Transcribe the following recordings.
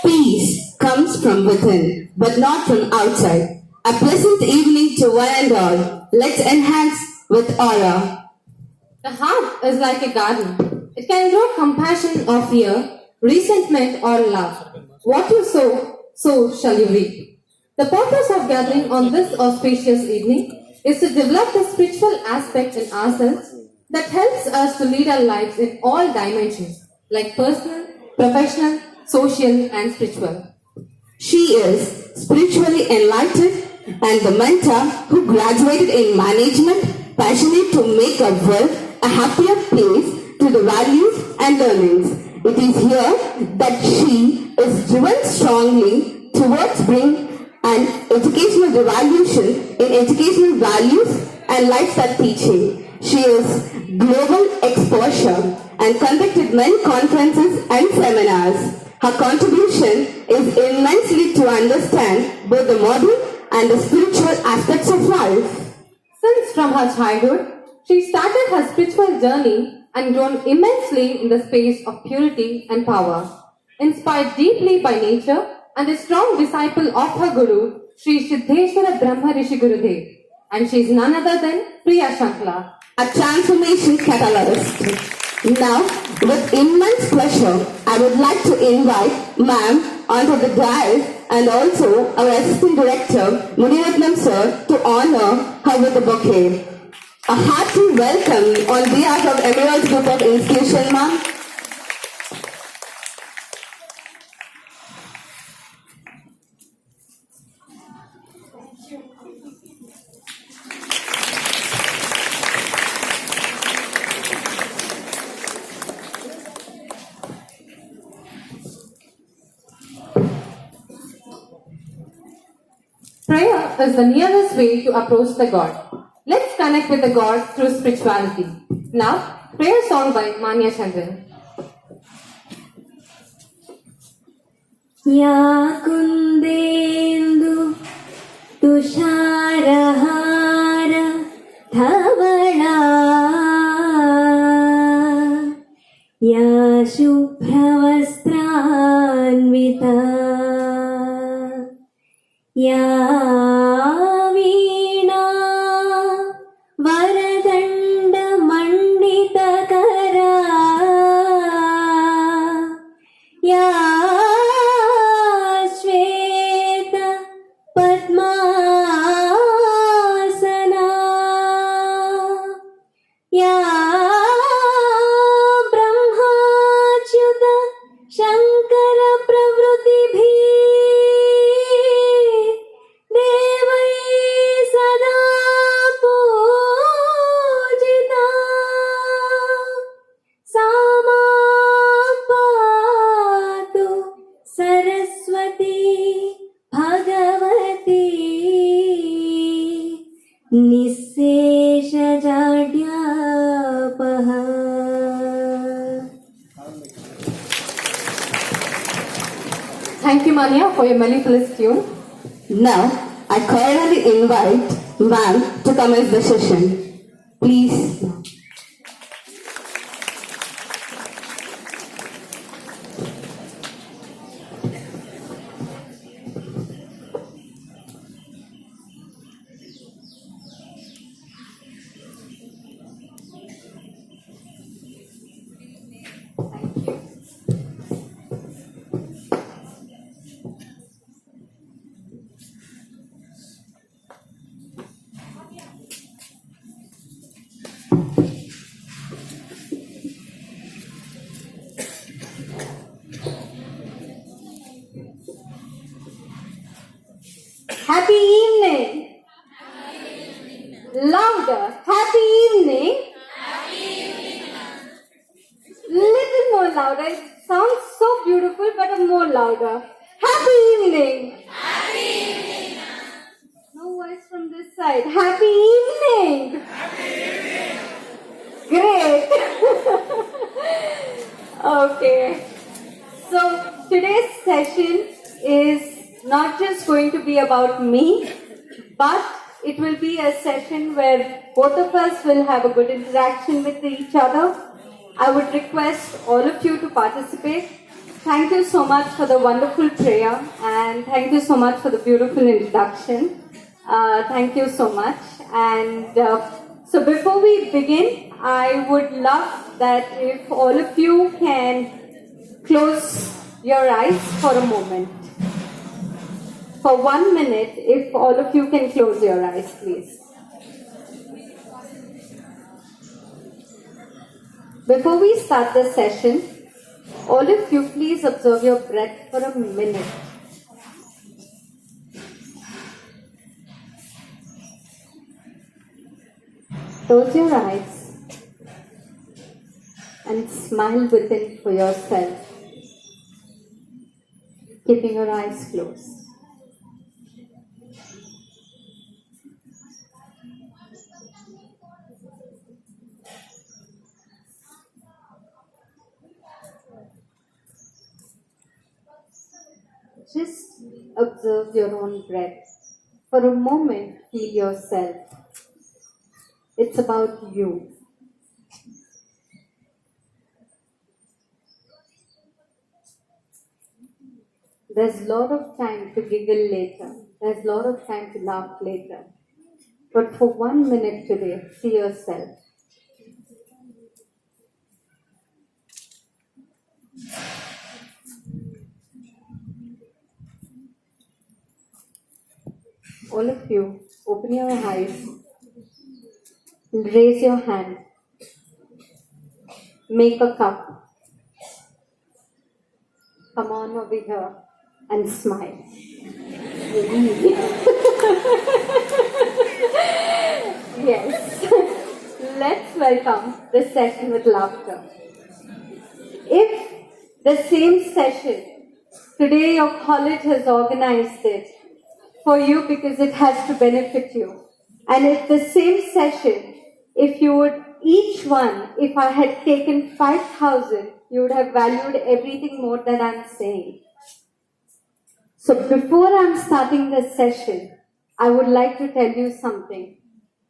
Peace comes from within, but not from outside. A pleasant evening to one and all. Let's enhance with aura. The heart is like a garden. It can grow compassion or fear, resentment or love. What you sow, so shall you reap. The purpose of gathering on this auspicious evening is to develop the spiritual aspect in ourselves that helps us to lead our lives in all dimensions, like personal, professional, social, and spiritual. She is spiritually enlightened and the mentor who graduated in management, passionate to make our world a happier place through the values and learnings. It is here that she is driven strongly towards bringing an educational revolution in educational values and lifestyle teaching. She is global exposure and conducted many conferences and seminars. Her contribution is immensely to understand both the modern and the spiritual aspects of life. Since from her childhood, she started her spiritual journey and grown immensely in the space of purity and power. Inspired deeply by nature and a strong disciple of her Guru, Sri Siddheshwara Brahma Rishi Gurudev, and she is none other than Priya Sankhla, a transformation catalyst. Now, with immense pleasure, I would like to invite Ma'am onto the dais and also our Assistant Director, Muniratnam Sir, to honor her with the bouquet. A hearty welcome on behalf of Emerald Group of Institution, Ma'am. Prayer is the nearest way to approach the God. Let's connect with the God through spirituality. Now, prayer song by Manya Chandran. Ya kundendu tusharahara dhavana Ya shubhravastranvita Ya veena varadanda mandita kara Ya shweta padmasana Ya brahmachyuta shankara pravrutibhi Thank you, Manya, for your mellifluous tune. Now, I cordially invite Ma'am to commence the session. Please. Louder. Happy evening. Little more louder. It sounds so beautiful, but more louder. Happy evening. No voice from this side. Happy evening. Great. Okay. So today's session is not just going to be about me, but it will be a session where both of us will have a good interaction with each other. I would request all of you to participate. Thank you so much for the wonderful prayer, and thank you so much for the beautiful introduction. Thank you so much. And so before we begin, I would love that if all of you can close your eyes for a moment. For 1 minute, if all of you can close your eyes, please. Before we start the session, all of you please observe your breath for a minute. Close your eyes and smile within for yourself, keeping your eyes closed. Just observe your own breath. For a moment, feel yourself. It's about you. There's a lot of time to giggle later. There's a lot of time to laugh later. But for 1 minute today, see yourself. All of you, open your eyes, raise your hand, make a cup, come on over here and smile. Yes, let's welcome this session with laughter. If the same session, today your college has organized it for you because it has to benefit you. And if the same session, if you would, each one, if I had taken 5,000, you would have valued everything more than I'm saying. So before I'm starting this session, I would like to tell you something.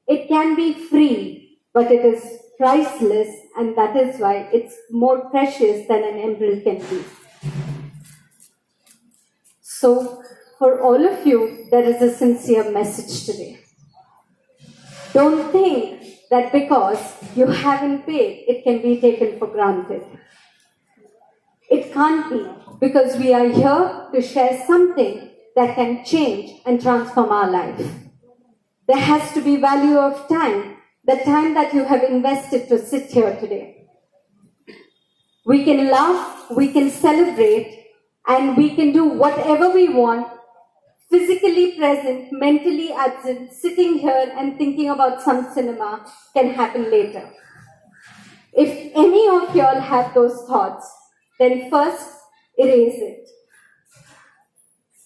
It can be free, but it is priceless, and that is why it's more precious than an emerald can be. So, for all of you, there is a sincere message today. Don't think that because you haven't paid, it can be taken for granted. It can't be, because we are here to share something that can change and transform our life. There has to be value of time, the time that you have invested to sit here today. We can laugh, we can celebrate, and we can do whatever we want, physically present, mentally absent, sitting here and thinking about some cinema can happen later. If any of y'all have those thoughts, then first erase it.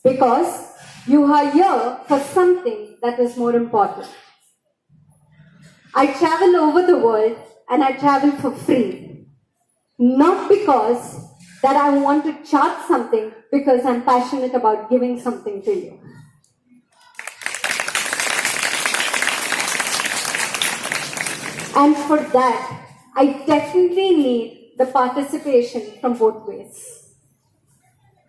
Because you are here for something that is more important. I travel over the world and I travel for free. Not because that I want to charge something, because I'm passionate about giving something to you. And for that, I definitely need the participation from both ways.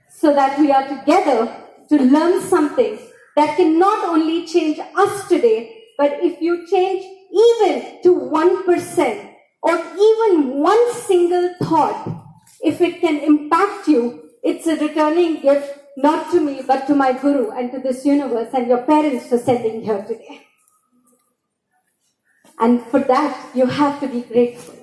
So that we are together to learn something that can not only change us today, but if you change even to 1% or even one single thought, if it can impact you, it's a returning gift, not to me, but to my Guru and to this universe and your parents for sending here today. And for that, you have to be grateful.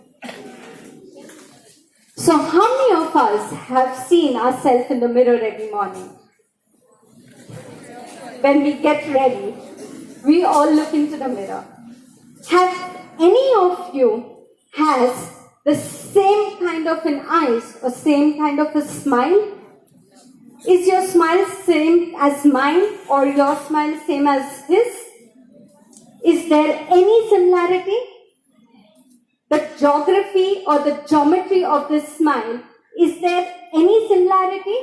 So how many of us have seen ourselves in the mirror every morning? When we get ready, we all look into the mirror. Have any of you has the same kind of an eyes or same kind of a smile? Is your smile same as mine or your smile same as his? Is there any similarity? The geography or the geometry of this smile, is there any similarity?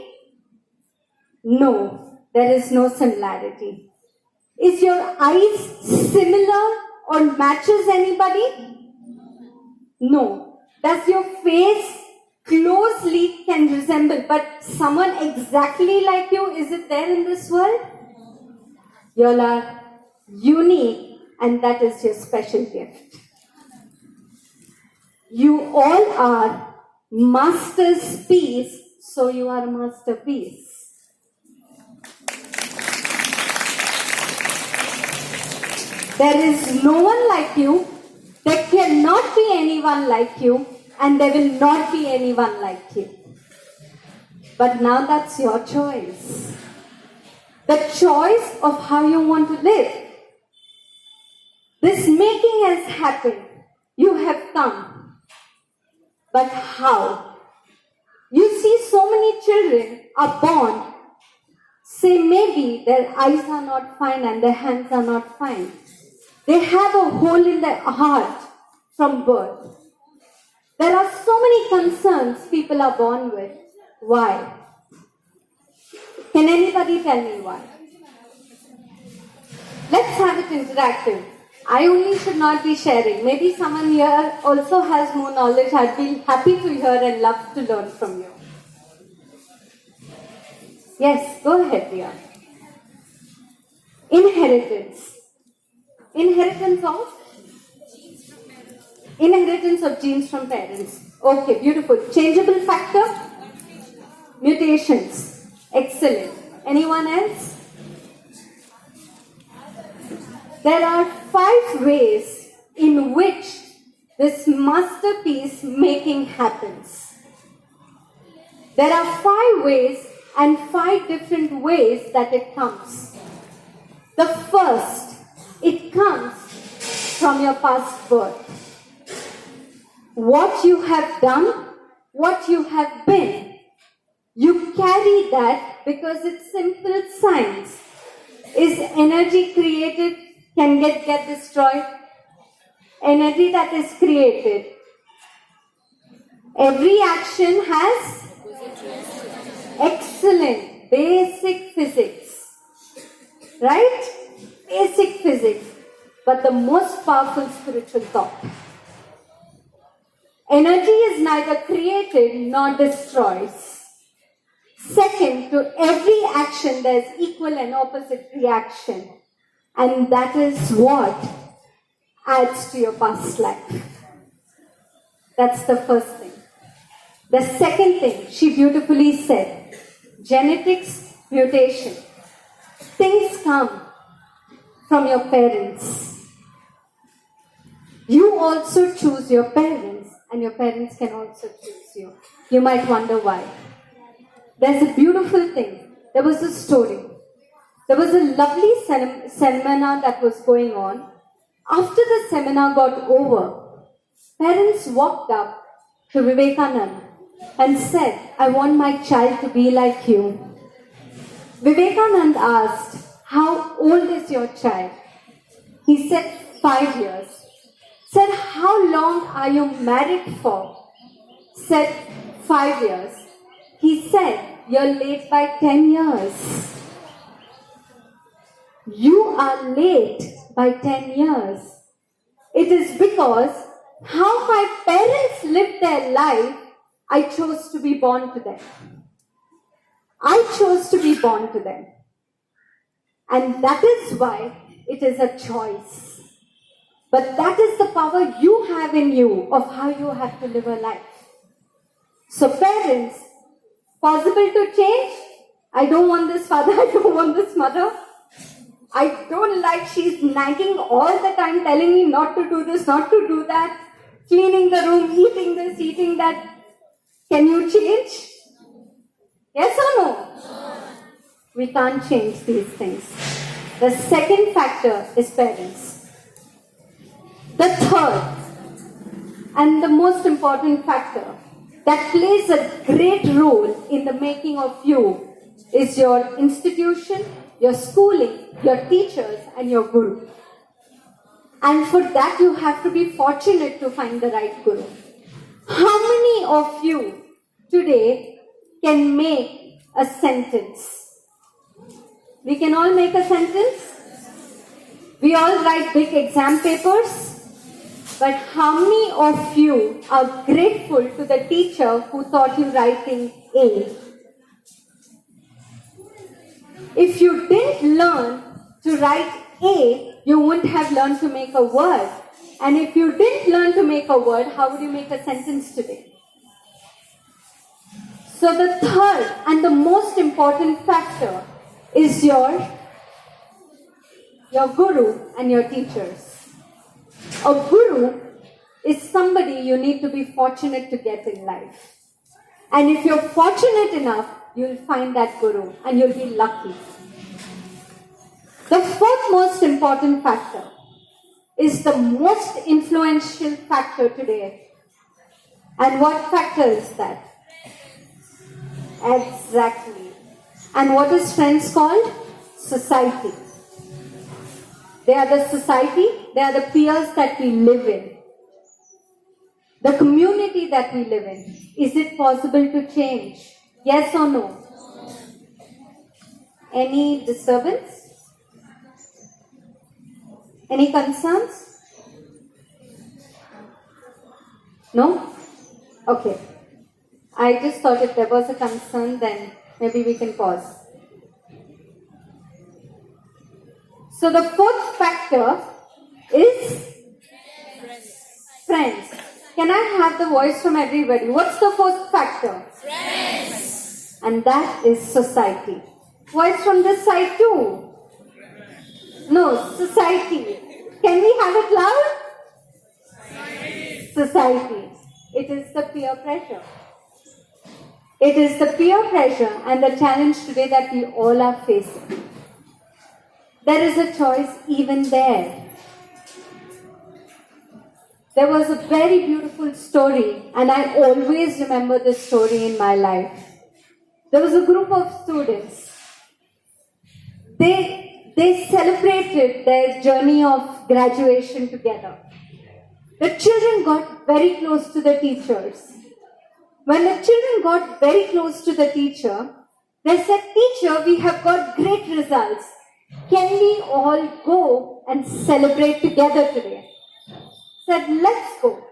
No, there is no similarity. Is your eyes similar or matches anybody? No. Does your face closely can resemble, but someone exactly like you, is it there in this world? You all are unique, and that is your special gift. You all are master's piece, so you are a masterpiece. There is no one like you, there cannot be anyone like you, and there will not be anyone like you. But now that's your choice. The choice of how you want to live. This making has happened. You have come. But how? You see so many children are born. Say maybe their eyes are not fine and their hands are not fine. They have a hole in their heart from birth. There are so many concerns people are born with. Why? Can anybody tell me why? Let's have it interactive. I only should not be sharing. Maybe someone here also has more knowledge. I'd be happy to hear and love to learn from you. Yes, go ahead, Priya. Inheritance. Inheritance of genes from parents. Okay, beautiful. Changeable factor? Mutations. Excellent. Anyone else? There are 5 ways in which this masterpiece making happens. There are 5 ways and 5 different ways that it comes. The first, it comes from your past birth. What you have done, what you have been, you carry that because it's simple science. Is energy created can get destroyed? Energy that is created. Every action has excellent basic physics. Right? Basic physics. But the most powerful spiritual thought. Energy is neither created nor destroys. Second, to every action there is equal and opposite reaction. And that is what adds to your past life. That's the first thing. The second thing, she beautifully said, genetics, mutation. Things come from your parents. You also choose your parents, and your parents can also choose you. You might wonder why. There's a beautiful thing. There was a story. There was a lovely seminar that was going on. After the seminar got over, parents walked up to Vivekananda and said, I want my child to be like you. Vivekananda asked, how old is your child? He said, 5 years. Said, how long are you married for? Said, 5 years. He said, you're late by 10 years. You are late by 10 years. It is because how my parents lived their life, I chose to be born to them. I chose to be born to them. And that is why it is a choice. But that is the power you have in you of how you have to live a life. So parents, possible to change? I don't want this father, I don't want this mother. I don't like she's nagging all the time, telling me not to do this, not to do that, cleaning the room, eating this, eating that. Can you change? Yes or no? We can't change these things. The second factor is parents. The third and the most important factor that plays a great role in the making of you is your institution, your schooling, your teachers, and your guru. And for that, you have to be fortunate to find the right guru. How many of you today can make a sentence? We can all make a sentence. We all write big exam papers. But how many of you are grateful to the teacher who taught you writing A? If you didn't learn to write A, you wouldn't have learned to make a word. And if you didn't learn to make a word, how would you make a sentence today? So the third and the most important factor is your guru and your teachers. A guru is somebody you need to be fortunate to get in life. And if you're fortunate enough, you'll find that guru and you'll be lucky. The fourth most important factor is the most influential factor today. And what factor is that? Exactly. And what is friends called? Society. They are the society, they are the peers that we live in. The community that we live in. Is it possible to change? Yes or no? Any disturbance? Any concerns? No? Okay. I just thought if there was a concern, then maybe we can pause. So the fourth factor is friends. Can I have the voice from everybody? What's the fourth factor? Friends. And that is society. Voice from this side too. No, society. Can we have it loud? Society. It is the peer pressure. It is the peer pressure and the challenge today that we all are facing. There is a choice even there. There was a very beautiful story, and I always remember this story in my life. There was a group of students. They celebrated their journey of graduation together. The children got very close to the teachers. When the children got very close to the teacher, they said, "Teacher, we have got great results. Can we all go and celebrate together today?" Said, "Let's go."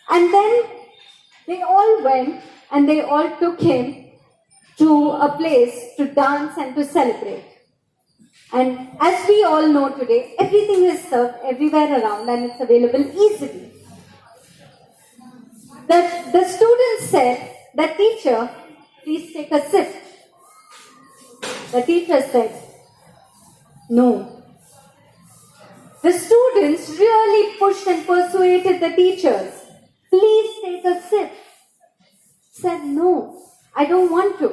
And then they all went and they all took him to a place to dance and to celebrate. And as we all know today, everything is served everywhere around and it's available easily. The student said, "The teacher, please take a sip." The teacher said, "No." The students really pushed and persuaded the teachers. "Please take a sip." Said, "No, I don't want to.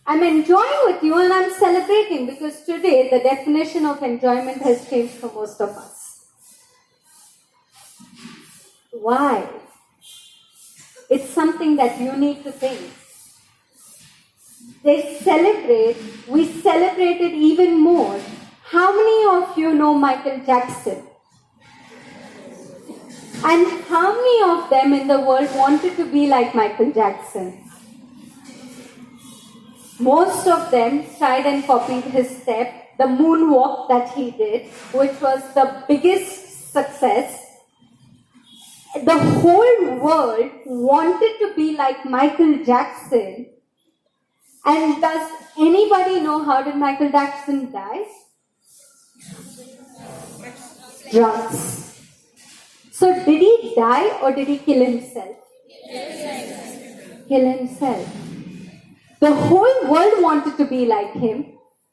I'm enjoying with you and I'm celebrating," because today the definition of enjoyment has changed for most of us. Why? It's something that you need to think. They celebrate, we celebrated even more. How many of you know Michael Jackson? And how many of them in the world wanted to be like Michael Jackson? Most of them tried and copied his step, the moonwalk that he did, which was the biggest success. The whole world wanted to be like Michael Jackson. And does anybody know how did Michael Jackson die? Drugs. So did he die or did he kill himself? Kill himself. The whole world wanted to be like him.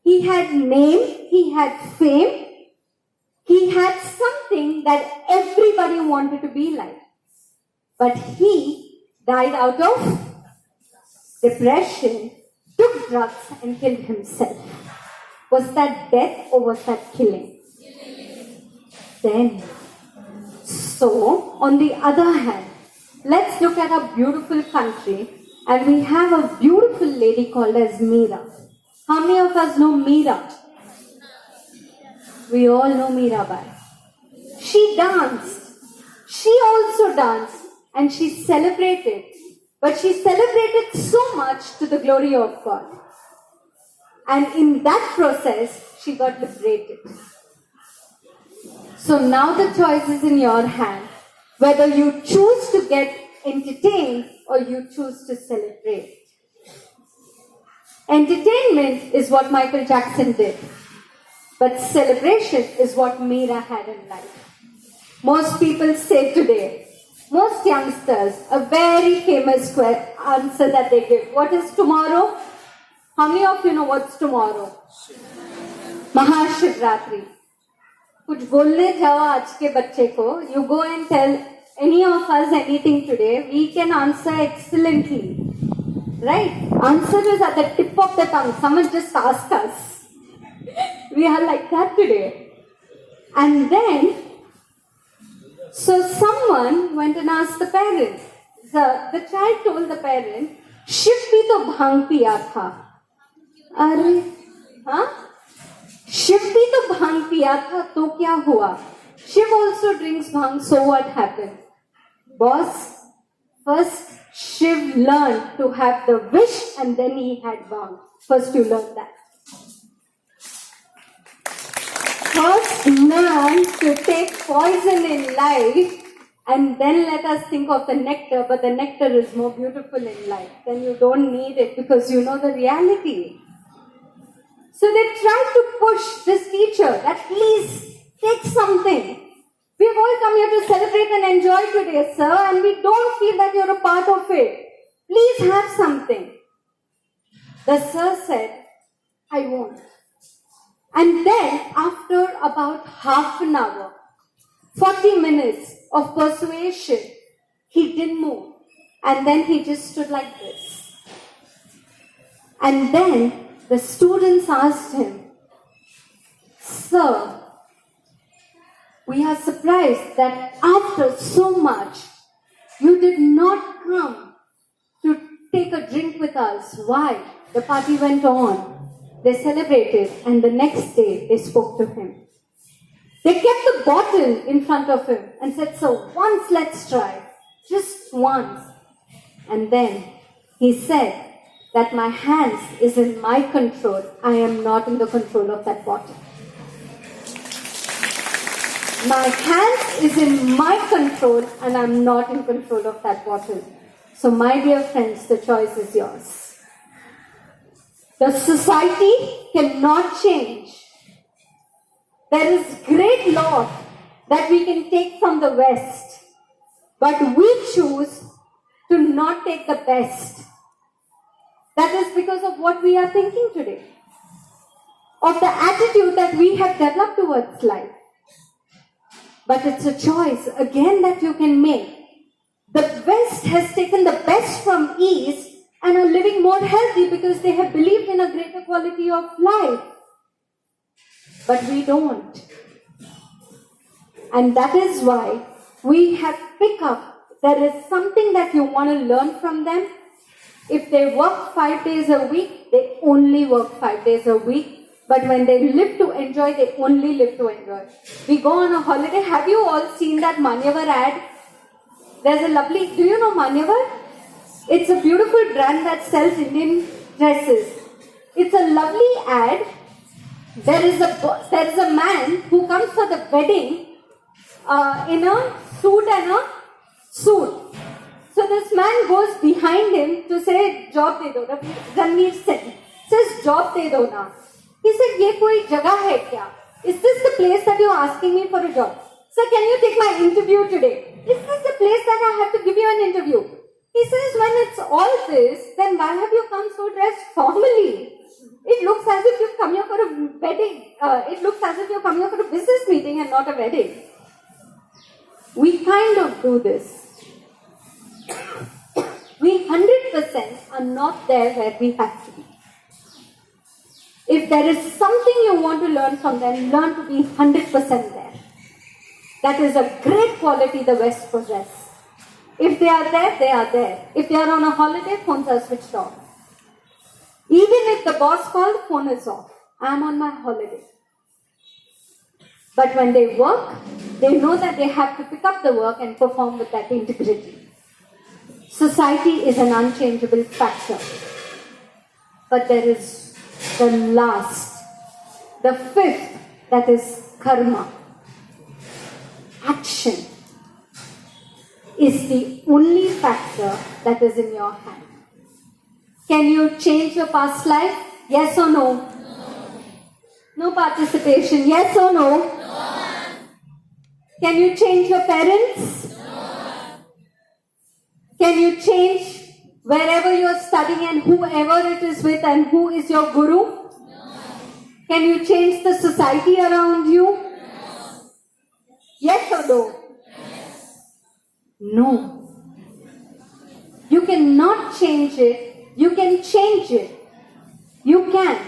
He had name, he had fame, he had something that everybody wanted to be like. But he died out of depression, took drugs and killed himself. Was that death or was that killing? Then So, on the other hand, let's look at a beautiful country, and we have a beautiful lady called as Meera. How many of us know Meera? We all know Meerabai. She danced. She also danced and she celebrated. But she celebrated so much to the glory of God. And in that process, she got liberated. So now the choice is in your hand, whether you choose to get entertained or you choose to celebrate. Entertainment is what Michael Jackson did, but celebration is what Meera had in life. Most people say today, most youngsters, a very famous answer that they give. What is tomorrow? How many of you know what's tomorrow? Mahashivratri. कुछ बोलने जाओ आज के बच्चे को, you go and tell any of us anything today, we can answer excellently. Right? Answer is at the tip of the tongue. Someone just asked us. We are like that today. And then, so someone went and asked the parent. The child told the parent, Shiv भी तो भांग पिया था. अरे, हाँ? शिव भी तो भांग पिया था, तो क्या हुआ? Shiv also drinks bhang, so what happened? Boss, first Shiv learned to have the wish and then he had bhang. First you learn that. First learn to take poison in life and then let us think of the nectar, but the nectar is more beautiful in life. Then you don't need it because you know the reality. So they tried to push this teacher that please take something. We have all come here to celebrate and enjoy today, sir, and we don't feel that you're a part of it. Please have something. The sir said, I won't. And then after about half an hour, 40 minutes of persuasion, he didn't move. And then he just stood like this. And then the students asked him, Sir, we are surprised that after so much, you did not come to take a drink with us. Why? The party went on. They celebrated, and the next day they spoke to him. They kept the bottle in front of him and said, so once let's try, just once. And then he said that my hands is in my control. I am not in the control of that bottle. My hands is in my control and I'm not in control of that bottle. So my dear friends, the choice is yours. The society cannot change. There is great law that we can take from the West, but we choose to not take the best. That is because of what we are thinking today, of the attitude that we have developed towards life. But it's a choice, again, that you can make. The West has taken the best from East and are living more healthy because they have believed in a greater quality of life. But we don't. And that is why we have picked up, there is something that you want to learn from them. If they work 5 days a week, they only work 5 days a week. But when they live to enjoy, they only live to enjoy. We go on a holiday. Have you all seen that Manyavar ad? There's a lovely, do you know Manyavar? It's a beautiful brand that sells Indian dresses. It's a lovely ad. There is a man who comes for the wedding in a suit and a suit. So this man goes behind him to say, job de do. Ranveer Singh says, job de do na. He said, ye koi jagah hai kya? Is this the place that you're asking me for a job? Sir, can you take my interview today? Is this the place that I have to give you an interview? He says, when it's all this, then why have you come so dressed formally? It looks as if you've come here for a wedding. It looks as if you've come here for a business meeting and not a wedding. We kind of do this. We 100% are not there where we have to be. If there is something you want to learn from them, learn to be 100% there. That is a great quality the West possess. If they are there, they are there. If they are on a holiday, phones are switched off. Even if the boss called, phone is off. I am on my holiday. But when they work, they know that they have to pick up the work and perform with that integrity. Society is an unchangeable factor. But there is the last, the fifth, that is karma. Action is the only factor that is in your hand. Can you change your past life? Yes or no? No participation. Yes or no? Can you change your parents? Can you change wherever you are studying and whoever it is with and who is your guru? Can you change the society around you? Yes or no? No. You cannot change it. You can change it. You can.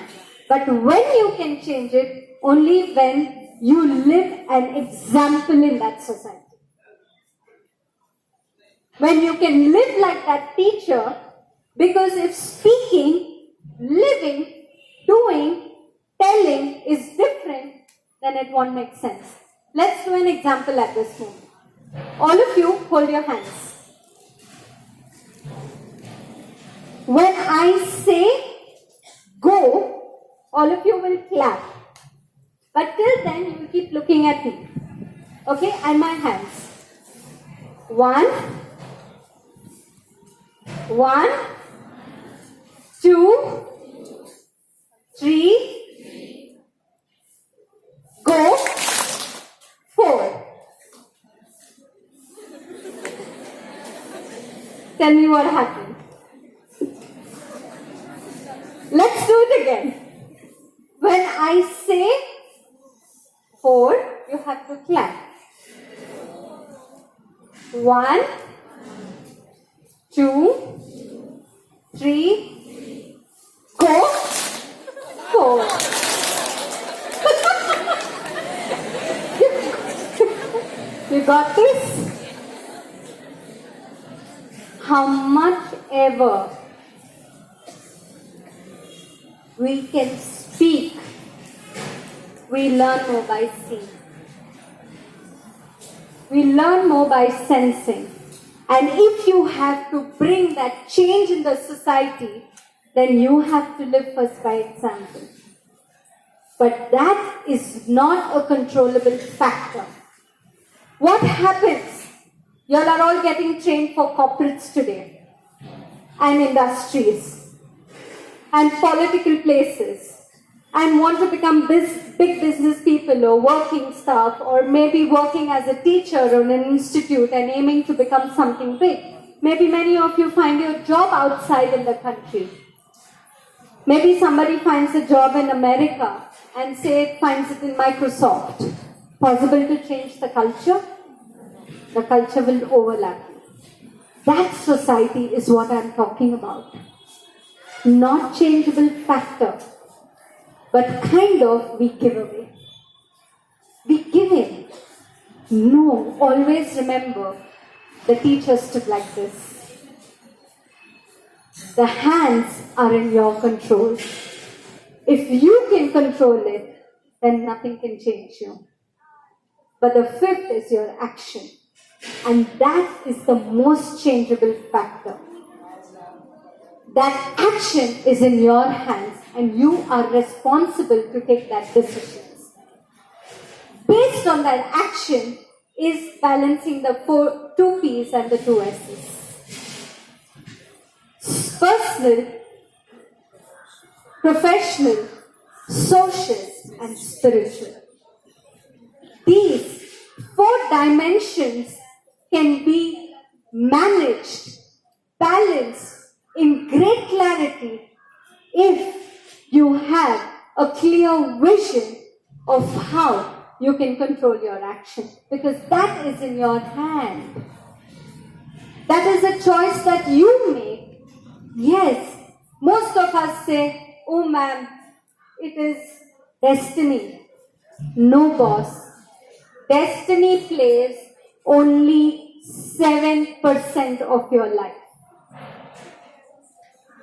But when you can change it, only when you live an example in that society. When you can live like that teacher, because if speaking, living, doing, telling is different, then it won't make sense. Let's do an example at this moment. All of you, hold your hands. When I say go, all of you will clap. But till then, you will keep looking at me. Okay? And my hands. 1, 2, 3, go, 4. Tell me what happened. Let's do it again. When I say 4, you have to clap. 1, 2, 3, go, 4. You got this? How much ever we can speak, we learn more by seeing. We learn more by sensing. And if you have to bring that change in the society, then you have to live first by example. But that is not a controllable factor. What happens? You all are all getting trained for corporates today, and industries, and political places, and want to become big business people or working staff, or maybe working as a teacher in an institute and aiming to become something big. Maybe many of you find your job outside in the country. Maybe somebody finds a job in America and finds it in Microsoft. Possible to change the culture? The culture will overlap. That society is what I'm talking about. Not changeable factor, but kind of we give away. We give in. No, always remember, the teacher stood like this. The hands are in your control. If you can control it, then nothing can change you. But the fifth is your action. And that is the most changeable factor. That action is in your hands and you are responsible to take that decisions. Based on that action is balancing the 2 P's and the 2 S's. Personal, professional, social, and spiritual. These 4 dimensions can be managed, balanced in great clarity if you have a clear vision of how you can control your action. Because that is in your hand. That is a choice that you make. Yes, most of us say, oh ma'am, it is destiny. No boss. Destiny plays only 7% of your life.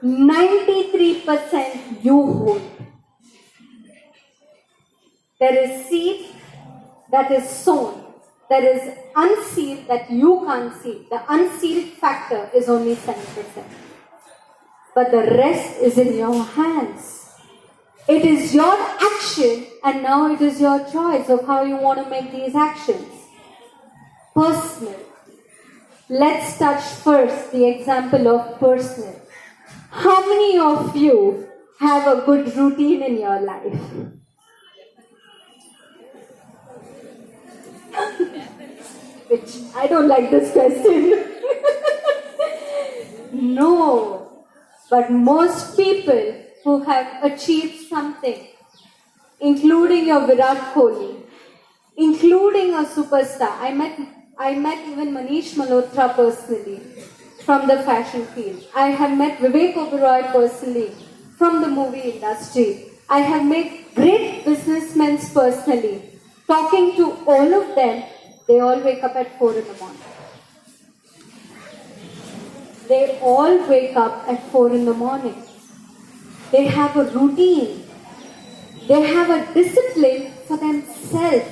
93% you hold. There is seed that is sown. There is unsealed that you can't see. The unsealed factor is only 7%. But the rest is in your hands. It is your action, and now it is your choice of how you want to make these actions. Personal. Let's touch first the example of personal. How many of you have a good routine in your life? Which I don't like this question. No, but most people who have achieved something, including your Virat Kohli, including a superstar. I met even Manish Malhotra personally from the fashion field. I have met Vivek Oberoi personally from the movie industry. I have met great businessmen personally. Talking to all of them, they all wake up at 4 in the morning. They all wake up at 4 in the morning. They have a routine. They have a discipline for themselves.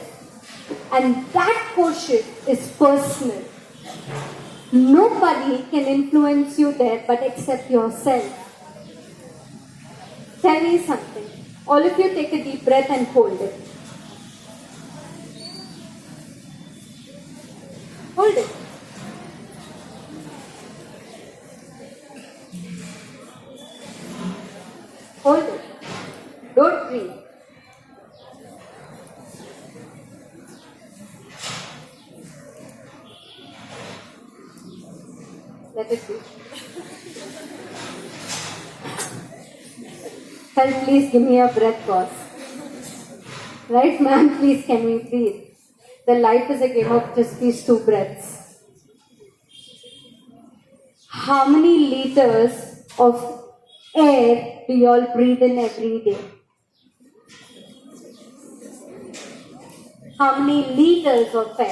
And that portion is personal. Nobody can influence you there but except yourself. Tell me something. All of you take a deep breath and hold it. Hold it. Hold it. Don't breathe. Let it be. Help, please give me a breath pause. Right, ma'am? Please, can we breathe? The life is a game of just these 2 breaths. How many liters of air do you all breathe in every day? How many liters of air?